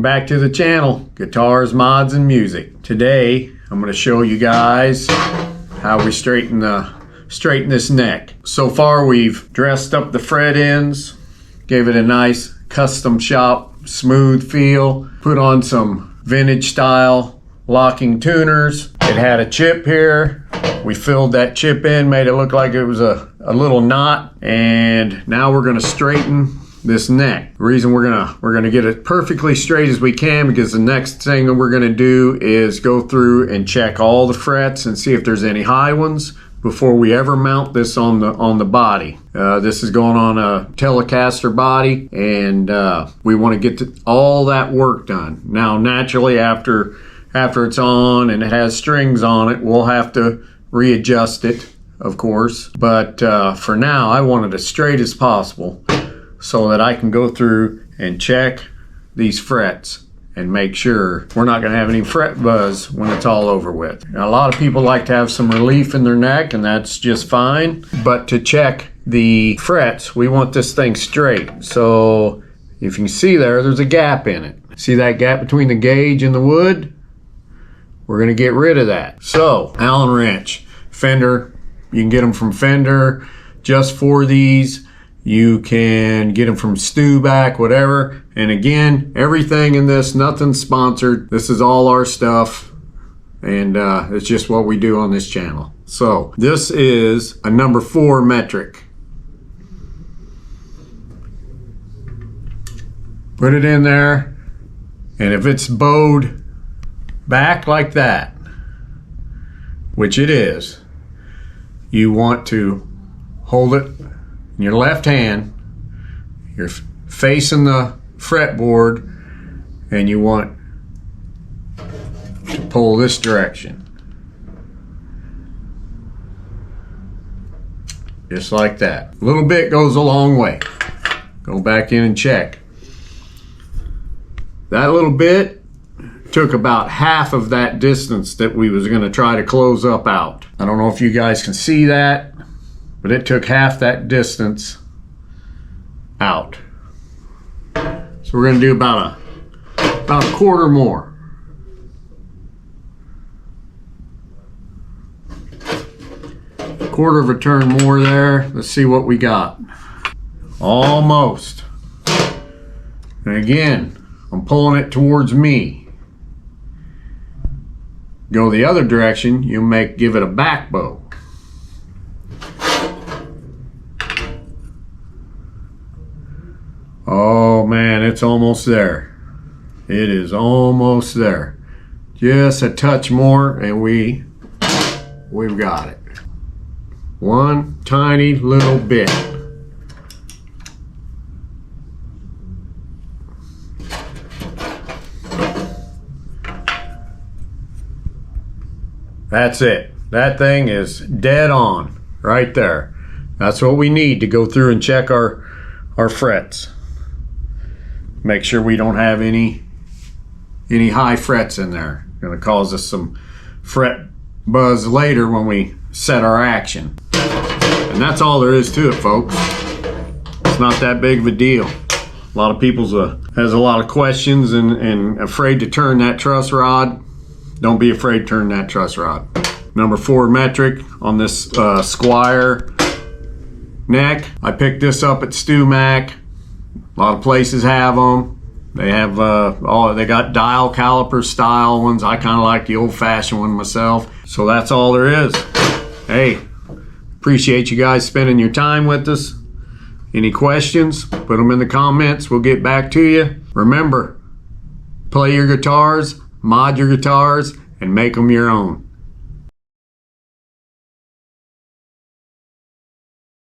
back to the channel, Guitars, Mods, and Music. Today, I'm going to show you guys how we straighten this neck. So far, we've dressed up the fret ends, gave it a nice custom shop, smooth feel, put on some vintage style locking tuners. It had a chip here. We filled that chip in, made it look like it was a little knot, and now we're going to straighten this neck. The reason we're gonna get it perfectly straight as we can, because the next thing that we're gonna do is go through and check all the frets and see if there's any high ones before we ever mount this on the body. This is going on a Telecaster body, and we want to get all that work done. Now, naturally, after it's on and it has strings on it, we'll have to readjust it, of course. But for now, I want it as straight as possible, so that I can go through and check these frets and make sure we're not gonna have any fret buzz when it's all over with. Now, a lot of people like to have some relief in their neck, and that's just fine. But to check the frets, we want this thing straight. So if you can see there's a gap in it. See that gap between the gauge and the wood? We're gonna get rid of that. So, Allen wrench, Fender, you can get them from Fender just for these. You can get them from Stewback, whatever. And again, everything in this, nothing's sponsored. This is all our stuff, and it's just what we do on this channel. So this is a number 4 metric. Put it in there, and if it's bowed back like that, which it is, you want to hold it in your left hand, you're facing the fretboard, and you want to pull this direction. Just like that. A little bit goes a long way. Go back in and check. That little bit took about half of that distance that we was going to try to close up out. I don't know if you guys can see that, but it took half that distance out. So we're going to do about a quarter more. A quarter of a turn more there. Let's see what we got. Almost. And again, I'm pulling it towards me. Go the other direction, you give it a back bow. Oh man, it's almost there. It is almost there. Just a touch more and we've got it. One tiny little bit. That's it. That thing is dead on right there. That's what we need to go through and check our frets. Make sure we don't have any high frets in there. Going to cause us some fret buzz later when we set our action. And that's all there is to it, folks. It's not that big of a deal. A lot of people has a lot of questions and afraid to turn that truss rod. Don't be afraid to turn that truss rod. Number 4 metric on this Squier neck. I picked this up at Stewback. A lot of places have them. They have they got dial caliper style ones. I kind of like the old-fashioned one myself. So that's all there is. Hey, appreciate you guys spending your time with us. Any questions? Put them in the comments. We'll get back to you. Remember, play your guitars, mod your guitars, and make them your own.